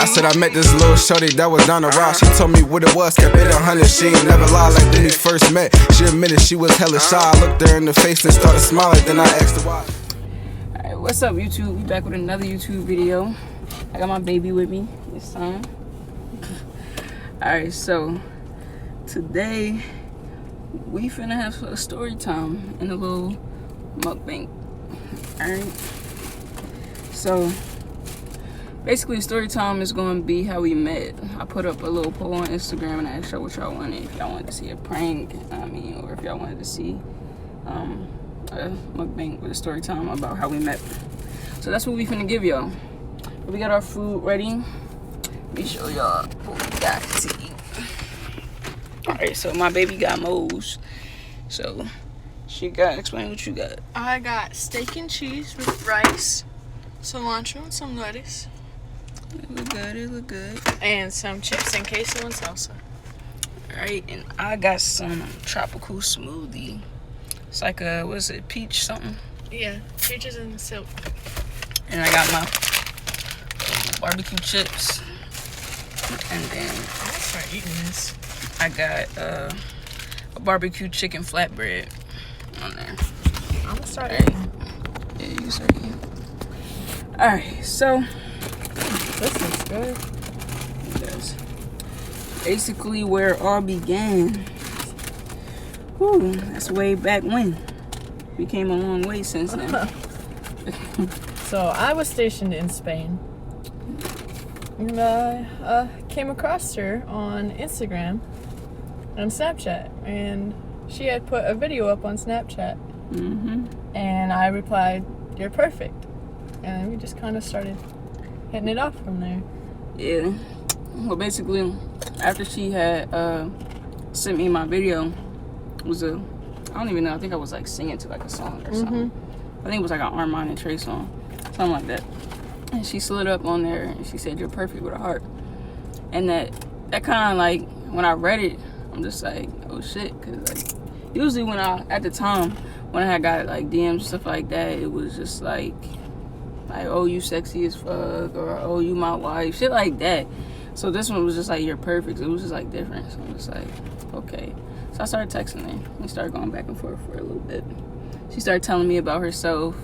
said I met this little shorty that was down the route. She told me what it was, kept it 100. She ain't never lied like when we first met. She admitted she was hella shy. I looked her in the face and started smiling. Then I asked her why. Alright, what's up, YouTube? We back with another YouTube video. I got my baby with me this time. Alright, so today we finna have a story time in a little mukbang. Alright, so basically story time is going to be how we met. I put up a little poll on Instagram and I asked y'all what y'all wanted. If y'all wanted to see a prank, or if y'all wanted to see a mukbang with a story time about how we met. So that's what we finna give y'all. We got our food ready. Let me show y'all what we got to eat. Alright, so my baby got moles. So she got, explain what you got. I got steak and cheese with rice, cilantro and some lettuce. It look good, it look good. And some chips and queso and salsa. Alright, and I got some tropical smoothie. It's like a, what is it, peach something? Yeah, peaches and silk. And I got my barbecue chips. And then I'm gonna start eating this. I got a barbecue chicken flatbread on there. I'm gonna start eating. Yeah, you can start eating. Alright, so This looks good. it does. Basically where it all began. Whew, that's way back when. We came a long way since then. So I was stationed in Spain. And I came across her on Instagram and Snapchat. And she had put a video up on Snapchat. Mm-hmm. And I replied, "You're perfect." And we just kind of started hitting it off from there. Yeah. Well, basically, after she had sent me my video, it was a, I don't even know, I think I was like singing to like a song or something. I think it was like an Armand and Trey song, something like that. And she slid up on there and she said, "You're perfect," with a heart. And that kind of like, when I read it, I'm just like, oh shit. Cause like, usually when at the time, when I had got like DMs and stuff like that, it was just like, oh, you sexy as fuck, or oh, you my wife, shit like that. So this one was just like, you're perfect. It was just like different. So I'm just like, okay. So I started texting her. We started going back and forth for a little bit. She started telling me about herself,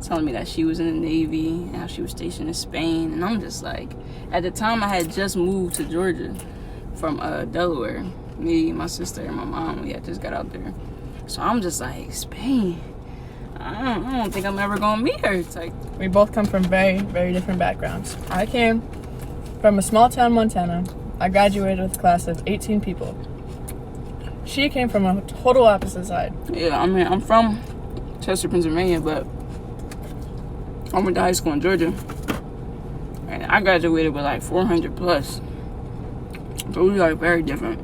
telling me that she was in the Navy and how she was stationed in Spain. And I'm just like, at the time I had just moved to Georgia from Delaware. Me, my sister, and my mom, we had just got out there. So I'm just like, Spain? I don't think I'm ever gonna meet her. It's like, We both come from very, very different backgrounds. I came from a small town, Montana. I graduated with a class of 18 people. She came from a total opposite side. yeah, I mean, I'm from Chester, Pennsylvania, but I went to high school in Georgia. And I graduated with like 400 plus. So we were like very different.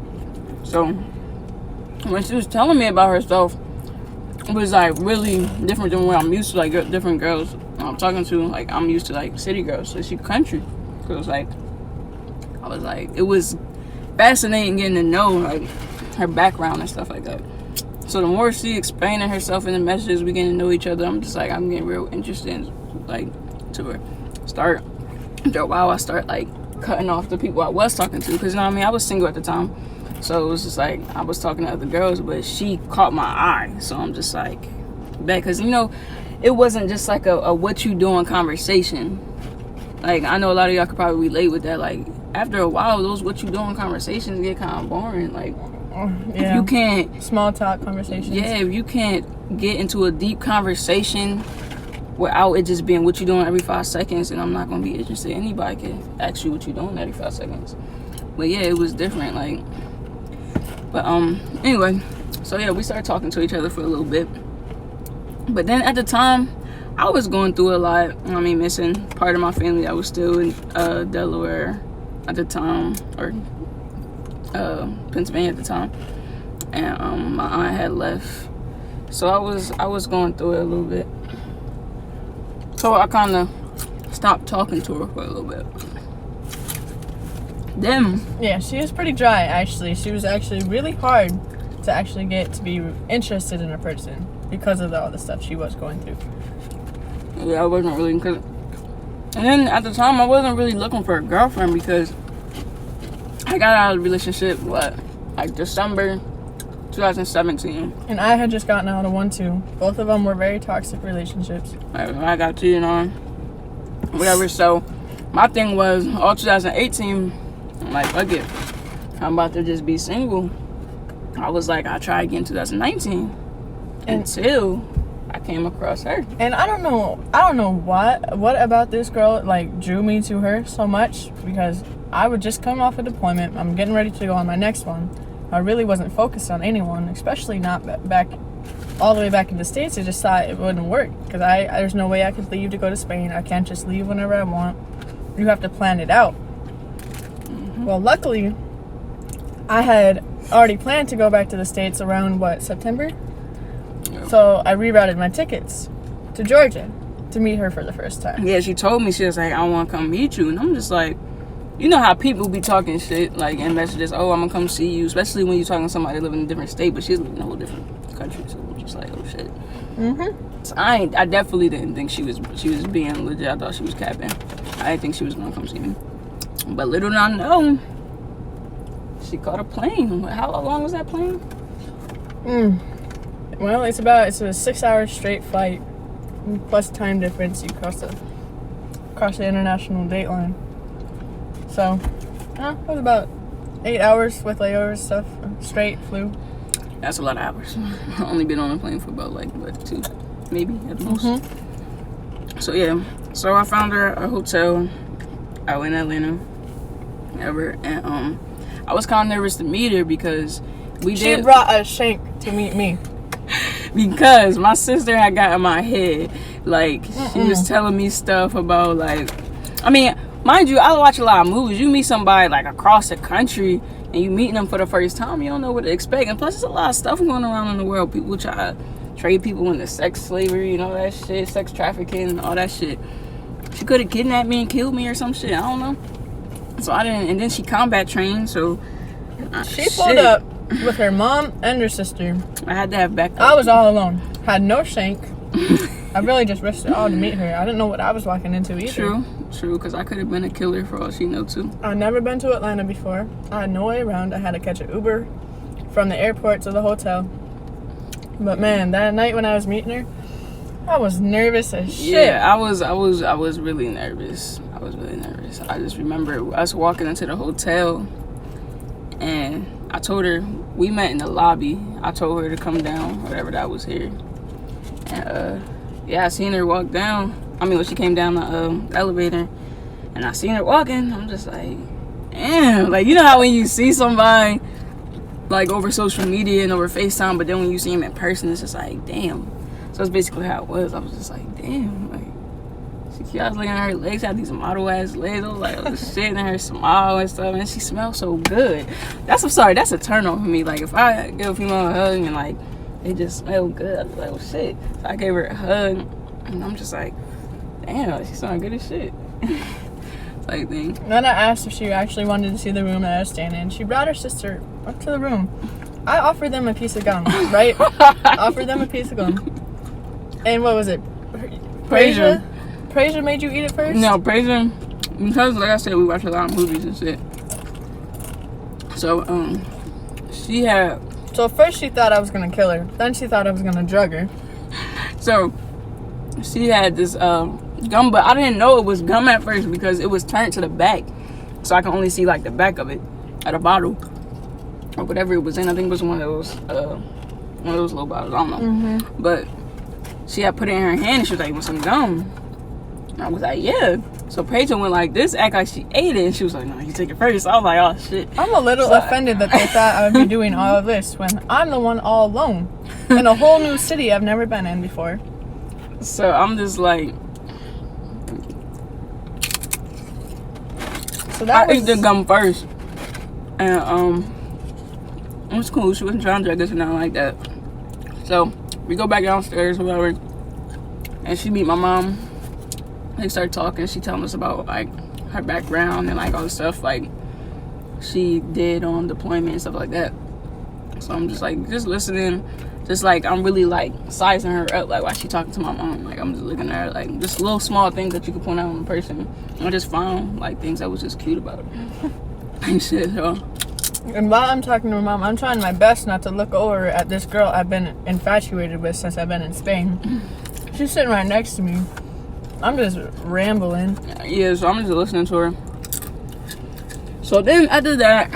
So when she was telling me about herself, it was like really different than what I'm used to, like different girls I'm talking to. Like I'm used to like city girls, so she country. So it was like, I was like, it was fascinating getting to know like her background and stuff like that. So the more she explaining herself in the messages, we getting to know each other. I'm just like, I'm getting real interested in, like, to her. After a while, I start like cutting off the people I was talking to, because you know what I mean, I was single at the time. So it was just like, I was talking to other girls, but she caught my eye. So I'm just like, back, because you know, it wasn't just like a what you doing conversation. Like, I know a lot of y'all could probably relate with that. Like, after a while, those what you doing conversations get kind of boring. Like, Yeah. if you can't, Small talk conversations. yeah, if you can't get into a deep conversation without it just being what you doing every 5 seconds, and I'm not gonna be interested. Anybody can ask you what you doing every 5 seconds. But yeah, it was different. Like, but anyway, so yeah, we started talking to each other for a little bit. But then at the time, I was going through a lot. I mean, missing part of my family. I was still in Delaware at the time, or Pennsylvania at the time, and my aunt had left, so I was going through it a little bit. So I kind of stopped talking to her for a little bit. Then Yeah, she was pretty dry, actually. She was actually really hard to actually get to be interested in a person because of all the stuff she was going through. yeah, I wasn't really, because And then at the time, I wasn't really looking for a girlfriend because I got out of the relationship, like December 2017. And I had just gotten out of one too. Both of them were very toxic relationships. I got cheated on, whatever. So my thing was, all 2018, I'm like, fuck it, I'm about to just be single. I was like, I'll try again 2019 until I came across her. And I don't know what about this girl like drew me to her so much, because I would just come off a deployment. I'm getting ready to go on my next one. I really wasn't focused on anyone, especially not back all the way back in the States. I just thought it wouldn't work because there's no way I could leave to go to Spain. I can't just leave whenever I want. You have to plan it out. Mm-hmm. Well, luckily, I had already planned to go back to the States around, September? Yeah. So I rerouted my tickets to Georgia to meet her for the first time. Yeah, she told me, she was like, I want to come meet you. And I'm just like, you know how people be talking shit, like, in messages, oh, I'm going to come see you, especially when you're talking to somebody living in a different state, but she's living in a whole different country, so I'm just like, oh, shit. Mm-hmm. So I definitely didn't think she was being legit. I thought she was capping. I didn't think she was going to come see me. But little did I know, she caught a plane. How long was that plane? Well, it's a 6-hour straight flight, plus time difference. You cross the international date line. So, it was about 8 hours with layovers stuff. Straight flew. That's a lot of hours. I've only been on a plane for about 2, maybe at the most. Mm-hmm. So yeah, so I found her a hotel out in Atlanta, and I was kind of nervous to meet her because she brought a shank to meet me. Because my sister had got in my head, like, she was telling me stuff about, like, I mean, mind you, I watch a lot of movies. You meet somebody, like, across the country, and you meeting them for the first time, you don't know what to expect. And plus, there's a lot of stuff going around in the world. People try to trade people into sex slavery, you know, that shit, sex trafficking, all that shit. She could have kidnapped me and killed me or some shit, I don't know. So I didn't, and then she combat trained, so she pulled up with her mom and her sister. I had to have backup. I was all alone. Had no shank. I really just risked it all to meet her. I didn't know what I was walking into either. True, because I could have been a killer for all she knew too. I'd never been to Atlanta before. I had no way around. I had to catch an Uber from the airport to the hotel. But man, that night when I was meeting her, I was nervous as shit. Yeah, I was really nervous. I was really nervous. I just remember us walking into the hotel, and I told her, we met in the lobby. I told her to come down, whatever that was here. And yeah, I seen her walk down. I mean, when she came down the elevator, and I seen her walking, I'm just like, damn. Like, you know how when you see somebody, like, over social media and over FaceTime, but then when you see him in person, it's just like, damn. So that's basically how it was. I was just like, damn. Like, I was looking at her legs, had these model-ass legs. I was like, oh, shit, and her smile and stuff, and she smells so good. That's a turn-on for me. Like, if I give a female a hug and, like, they just smell good, I was like, oh, shit. So I gave her a hug, and I'm just like, damn, she sounded good as shit. Type thing. Then I asked if she actually wanted to see the room that I was staying in. She brought her sister up to the room. I offered them a piece of gum, right? Offered them a piece of gum. And what was it? Prasia? Prasia made you eat it first? No, Prasia, because like I said, we watch a lot of movies and shit. So, she had... So first she thought I was going to kill her. Then she thought I was going to drug her. So, she had this gum, but I didn't know it was gum at first because it was turned to the back. So I can only see, like, the back of it at a bottle. Or whatever it was in. I think it was one of those little bottles. I don't know. Mm-hmm. But she had put it in her hand and she was like, you want some gum? And I was like, yeah. So Prasia went like this, act like she ate it, and she was like, no, you take it first. So I was like, oh shit. I'm a little offended that they thought I would be doing all of this when I'm the one all alone in a whole new city I've never been in before. So I'm just like, so that I ate the gum first, and it was cool. She wasn't trying to drag us or nothing like that. So we go back downstairs or whatever, and she meet my mom. They start talking. She telling us about like her background and like all the stuff like she did on deployment and stuff like that. So I'm just like, just listening. Just like, I'm really like sizing her up, like while she talking to my mom. Like, I'm just looking at her, like just little small things that you can point out in a person. I just found like things that was just cute about her. And shit, so. And while I'm talking to my mom, I'm trying my best not to look over at this girl I've been infatuated with since I've been in Spain. She's sitting right next to me. I'm just rambling. Yeah, so I'm just listening to her. So then after that,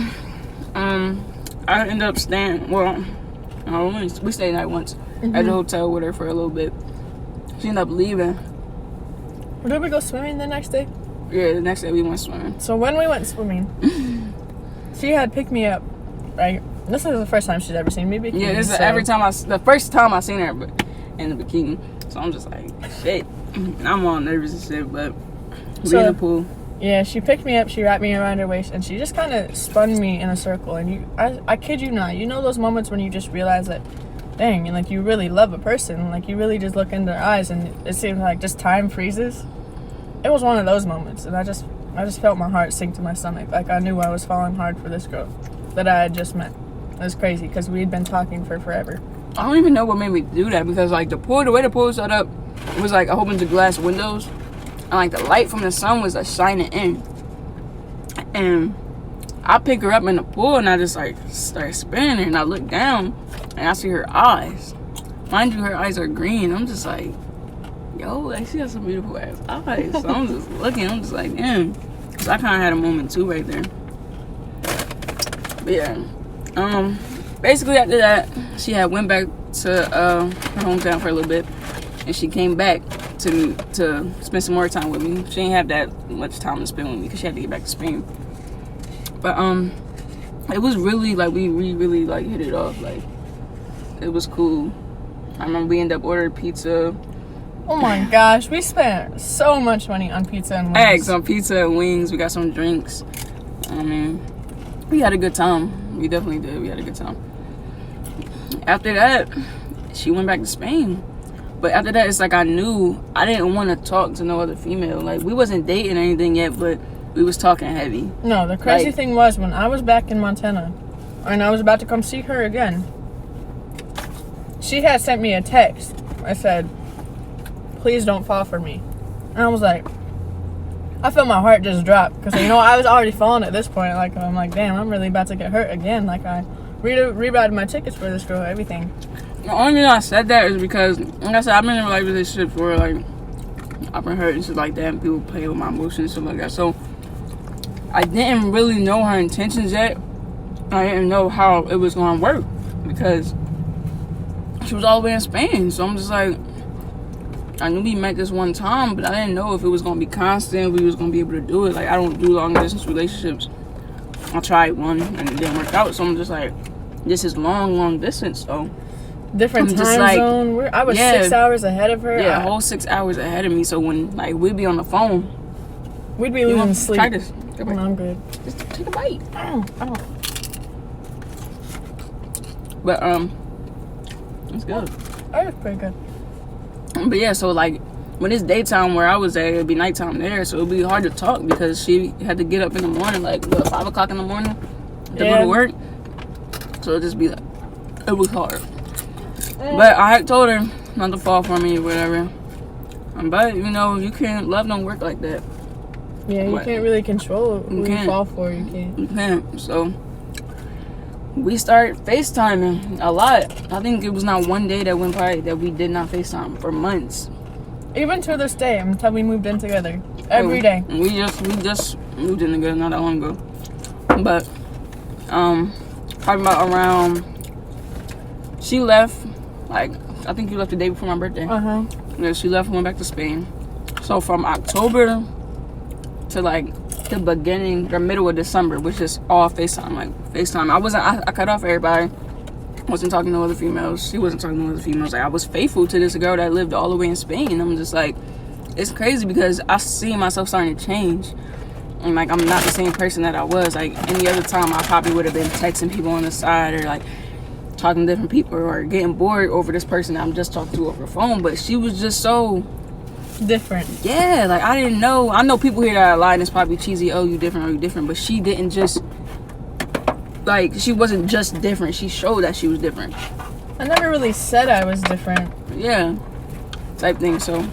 I ended up staying, we stayed the night once at the hotel with her for a little bit. She ended up leaving. Did we go swimming the next day? Yeah, the next day we went swimming. So when we went swimming, she had picked me up, right? This is the first time she's ever seen me bikini. Yeah, this is the first time I seen her in the bikini. So I'm just like, shit. I'm all nervous and shit, but we in the pool. Yeah, she picked me up, she wrapped me around her waist, and she just kind of spun me in a circle. And I kid you not, you know those moments when you just realize that, dang, and like you really love a person, like you really just look in their eyes, and it seems like just time freezes. It was one of those moments, and I just felt my heart sink to my stomach. Like I knew I was falling hard for this girl that I had just met. It was crazy because we had been talking for forever. I don't even know what made me do that, because like the way the pool was set up, it was like a whole bunch of glass windows, and like the light from the sun was like shining in. And I pick her up in the pool, and I just like start spinning her, and I look down and I see her eyes. Mind you, her eyes are green. I'm just like, yo, like she has some beautiful ass eyes. So I'm just looking, I'm just like, damn. So I kind of had a moment too right there. But yeah, basically after that, she had went back to her hometown for a little bit, and she came back to spend some more time with me. She didn't have that much time to spend with me because she had to get back to Spain. But it was really like we really like hit it off. Like it was cool. I remember we ended up ordering pizza. Oh my gosh, we spent so much money on pizza and wings. Eggs on pizza and wings. We got some drinks. I mean, we had a good time. We definitely did. We had a good time. After that, she went back to Spain. But after that, it's like I knew I didn't want to talk to no other female. Like, we wasn't dating or anything yet, but we was talking heavy. No, the crazy thing was, when I was back in Montana, and I was about to come see her again, she had sent me a text. I said, please don't fall for me. And I was like, I felt my heart just drop. Because, you know, I was already falling at this point. Like, I'm like, damn, I'm really about to get hurt again. Like, I rerouted my tickets for this girl, everything. The only reason I said that is because, like I said, I've been in a relationship for, like, I've been hurt and shit like that, and people play with my emotions and stuff like that. So, I didn't really know her intentions yet. I didn't know how it was going to work, because she was all the way in Spain. So, I'm just like, I knew we met this one time, but I didn't know if it was going to be constant, we was going to be able to do it. Like, I don't do long-distance relationships. I tried one, and it didn't work out. So, I'm just like, this is long distance, so... Different time zone. I was 6 hours ahead of her. Yeah, a whole 6 hours ahead of me. So when like we'd be on the phone, we'd be losing sleep. Try this. No, I'm good. Just take a bite. Oh. But it's good. Oh, it's pretty good. But yeah, so like when it's daytime where I was at, it'd be nighttime there, so it'd be hard to talk because she had to get up in the morning, like 5 o'clock in the morning to go to work. So it'd just be like, it was hard. But I had told her not to fall for me or whatever. But, you know, love don't work like that. Yeah, you can't really control who you fall for. You can't. You can't. So, we started FaceTiming a lot. I think it was not one day that went by that we did not FaceTime for months. Even to this day, until we moved in together. Every day. We just moved in together not that long ago. But, probably about around, she left. Like, I think you left the day before my birthday. Yeah, she left and went back to Spain. So from October to like the beginning or middle of December, which is all FaceTime. Like FaceTime. I cut off everybody. Wasn't talking to other females. She wasn't talking to other females. Like I was faithful to this girl that lived all the way in Spain. And I'm just like, it's crazy because I see myself starting to change. And like I'm not the same person that I was. Like any other time I probably would have been texting people on the side or like talking to different people or getting bored over this person that I'm just talking to over the phone. But she was just so different. Yeah, like I didn't know. I know people here that are lying. It's probably cheesy. Oh, you different. But she didn't just like, she wasn't just different. She showed that she was different. I never really said I was different. Yeah, type thing. So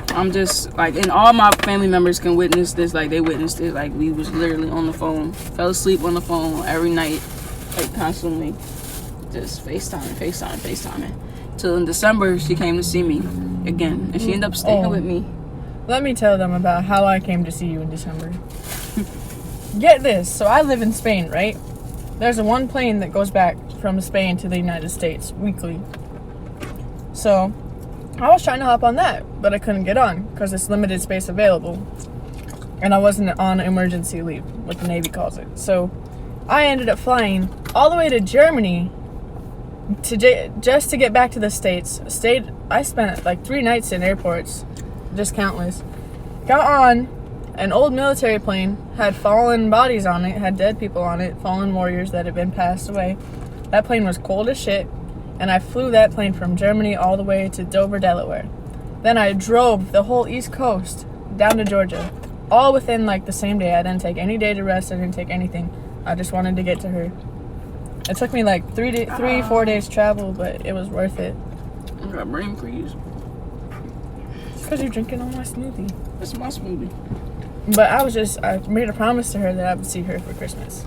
I'm just like, and all my family members can witness this. Like, they witnessed it. Like, we was literally on the phone, fell asleep on the phone every night, like constantly, just FaceTiming. Till in December, she came to see me again, and she ended up staying with me. Let me tell them about how I came to see you in December. Get this. So I live in Spain, right? There's one plane that goes back from Spain to the United States weekly. So I was trying to hop on that, but I couldn't get on because it's limited space available. And I wasn't on emergency leave, what the Navy calls it. So I ended up flying all the way to Germany just to get back to the States. I spent like 3 nights in airports, just countless. Got on an old military plane, had fallen bodies on it, had dead people on it, fallen warriors that had been passed away. That plane was cold as shit, and I flew that plane from Germany all the way to Dover, Delaware. Then I drove the whole East Coast down to Georgia, all within like the same day. I didn't take any day to rest, I didn't take anything. I just wanted to get to her. It took me like 4 days travel, but it was worth it. I got brain freeze. It's because you're drinking all my smoothie. That's my smoothie. But I made a promise to her that I would see her for Christmas.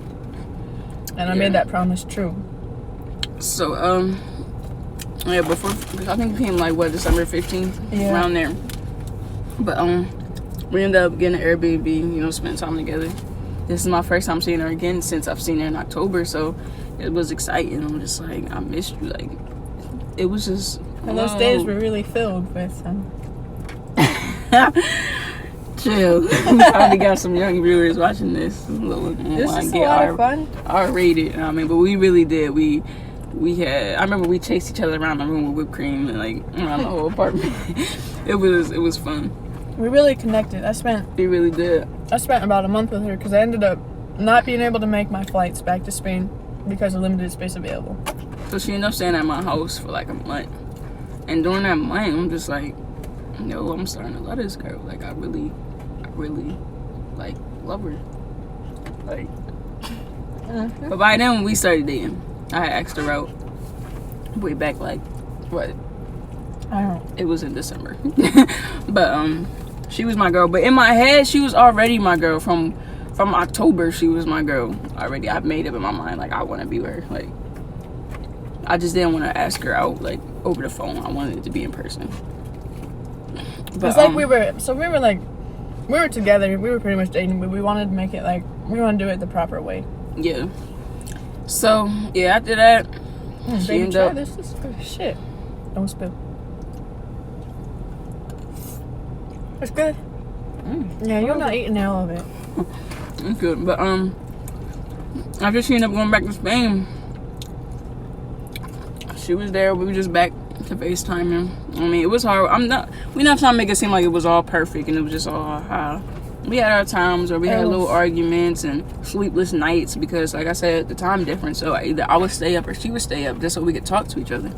And I made that promise true. So, yeah, before, I think it came like, what, December 15th? Yeah. Around there. But, we ended up getting an Airbnb, you know, spend time together. This is my first time seeing her again since I've seen her in October, so it was exciting. I'm just like, I missed you. Like, it was just... And those days were really filled with... Chill. We probably got some young viewers watching this. This is a lot of fun. R-rated, I mean, but we really did. We had... I remember we chased each other around the room with whipped cream and, like, around the whole apartment. It was fun. We really connected. We really did. I spent about a month with her because I ended up not being able to make my flights back to Spain because of limited space available. So she ended up staying at my house for like a month. And during that month, I'm just like, yo, I'm starting to love this girl. Like, I really, like, love her. Like, but by then, when we started dating, I had asked her out way back, like, what? I don't know. It was in December. But, she was my girl. But in my head, she was already my girl. From October, she was my girl already. I made up in my mind, like, I want to be with her. Like, I just didn't want to ask her out, like, over the phone. I wanted it to be in person. But, it's like we were together. We were pretty much dating, but we wanted to make it like, we want to do it the proper way. Yeah. So, yeah, after that, she baby, ended try up... this. This is good shit. Don't spill. It's good. Yeah, you're not eating all of it. It's good. But, after she ended up going back to Spain, she was there. We were just back to FaceTiming. I mean, it was hard. We're not trying to make it seem like it was all perfect and it was just all we had our times where we had little arguments and sleepless nights because, like I said, the time difference. So either I would stay up or she would stay up just so we could talk to each other.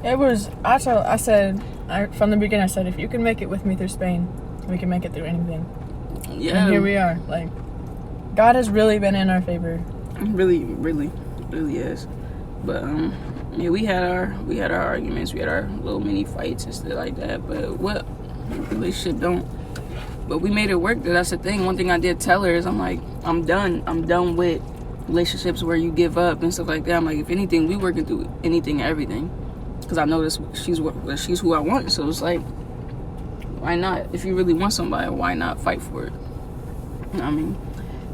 It was, I said, from the beginning, I said, if you can make it with me through Spain, we can make it through anything. Yeah. And here we are. Like, God has really been in our favor. Really, really, really is. But, yeah, we had our arguments, we had our little mini fights and stuff like that. But what relationship don't? But we made it work. That's the thing. One thing I did tell her is I'm like, I'm done with relationships where you give up and stuff like that. I'm like, if anything, we working through anything and everything. Because I know she's who I want. So it's like, why not? If you really want somebody, why not fight for it? You know what I mean?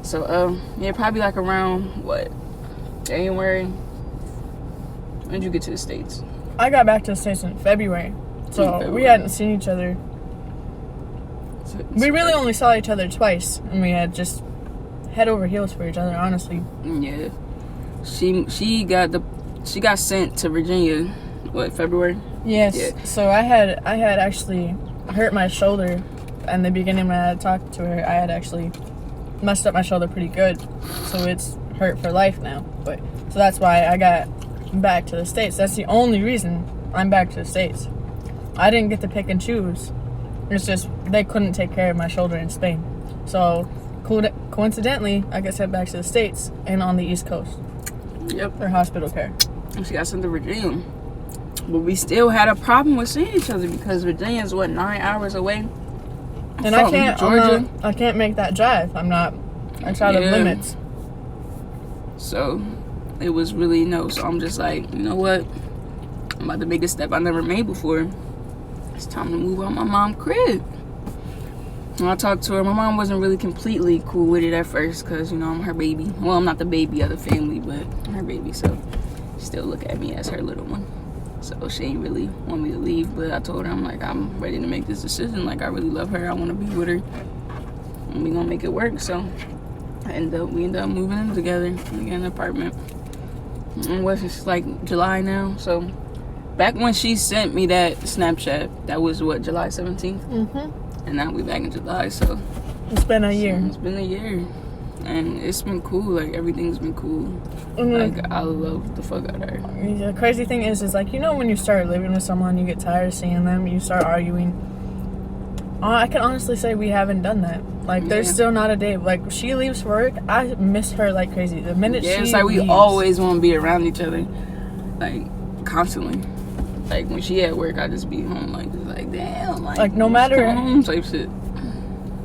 So, yeah, probably like around, what, January? When did you get to the States? I got back to the States in February. So we hadn't seen each other. We really only saw each other twice. And we had just head over heels for each other, honestly. Yeah. She got sent to Virginia, what, February? Yes. Yeah. So I had actually hurt my shoulder in the beginning when I talked to her. I had actually messed up my shoulder pretty good. So it's hurt for life now. But so that's why I got back to the States. That's the only reason I'm back to the States. I didn't get to pick and choose. It's just they couldn't take care of my shoulder in Spain. So coincidentally, I got sent back to the States and on the East Coast. Yep. For hospital care. And she got sent to Virginia. But we still had a problem with seeing each other because Virginia's 9 hours away. And I can't, Georgia. I can't make that drive. I'm outside of limits. So it was really no. So I'm just like, you know what? I'm about to make a step I never made before. It's time to move out my mom's crib. And I talked to her. My mom wasn't really completely cool with it at first because, you know, I'm her baby. Well, I'm not the baby of the family, but I'm her baby. So she still look at me as her little one. So she ain't really want me to leave. But I told her, I'm like, I'm ready to make this decision. Like, I really love her. I want to be with her. And we going to make it work. So we ended up moving in together and getting an apartment. And it's like July now. So back when she sent me that Snapchat, that was what, July 17th? Mm-hmm. And now we back in July, so it's been a year. It's been a year, and it's been cool. Like, everything's been cool. Mm-hmm. Like, I love the fuck out of her. The crazy thing is like, you know, when you start living with someone, you get tired of seeing them, you start arguing. I can honestly say we haven't done that. Like, there's still not a day. Like, she leaves for work, I miss her like crazy. The minute she it's like leaves, we always want to be around each other, like, constantly. Like, when she at work, I just be home, like damn, like no matter home type shit.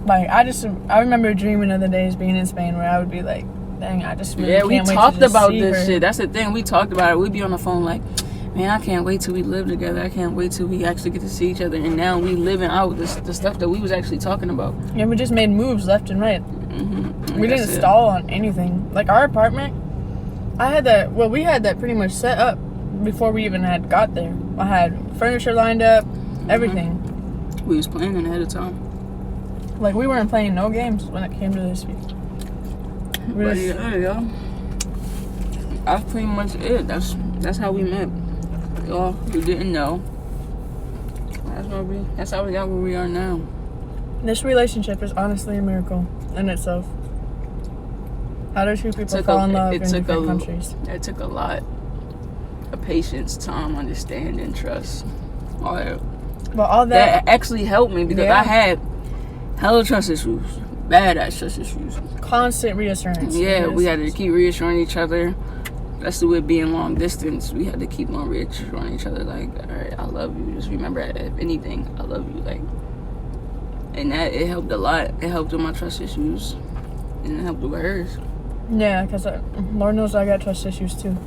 Like, I remember dreaming of the days being in Spain where I would be like, dang, I just really we can't wait talked to just about see this her. shit. That's the thing. We talked about it. We'd be on the phone like, man, I can't wait till we live together. I can't wait till we actually get to see each other. And now we living out the stuff that we was actually talking about. Yeah, we just made moves left and right. Mm-hmm. We didn't stall on anything. Like, our apartment, we had that pretty much set up before we even had got there. I had furniture lined up, everything. We was planning ahead of time. Like, we weren't playing no games when it came to this. But yeah, that's pretty much it. That's how we met. Y'all who didn't know, that's how we got where we are now. This relationship is honestly a miracle in itself. How do two people fall in love in different countries? It took a lot of patience, time, understanding, trust, all that. But all that actually helped me because I had hella trust issues, badass trust issues. Constant reassurance. Yeah, we had to keep reassuring each other. Especially with being long distance, we had to keep on reassuring each other, like, all right, I love you. Just remember, if anything, I love you. Like, and that, it helped a lot. It helped with my trust issues, and it helped with hers. Yeah, because Lord knows I got trust issues too.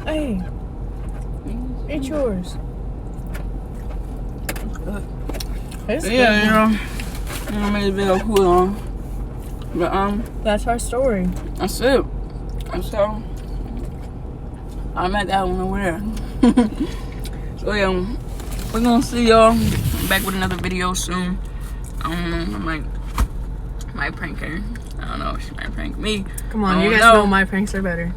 Hey, eat yours. It's good. Yeah, you know, made a video cool on. But that's our story. That's it. And so I'm at that one over there. So yeah, we're gonna see y'all back with another video soon. I don't know, I might prank her. I don't know if she might prank me. Come on, you guys know my pranks are better.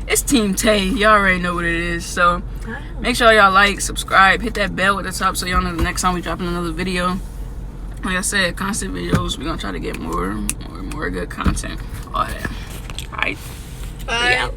It's Team Tay. Y'all already know what it is. So make sure y'all like, subscribe, hit that bell at the top so y'all know the next time we drop another video. Like I said, constant videos. We're gonna try to get more good content. All that. Alright. Bye.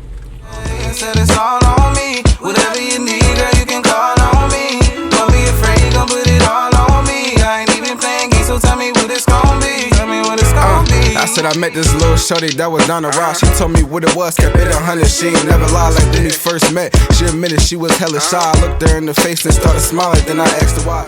Said it's all on me. Whatever you need, girl, you can call on me. Don't be afraid, don't put it all on me. I ain't even playing games, so tell me what it's gonna be. Tell me what it's gonna be. I said I met this little shorty that was down the road. She told me what it was, kept it 100. She ain't never lied like when we first met. She admitted she was hella shy. I looked her in the face and started smiling. Then I asked her why.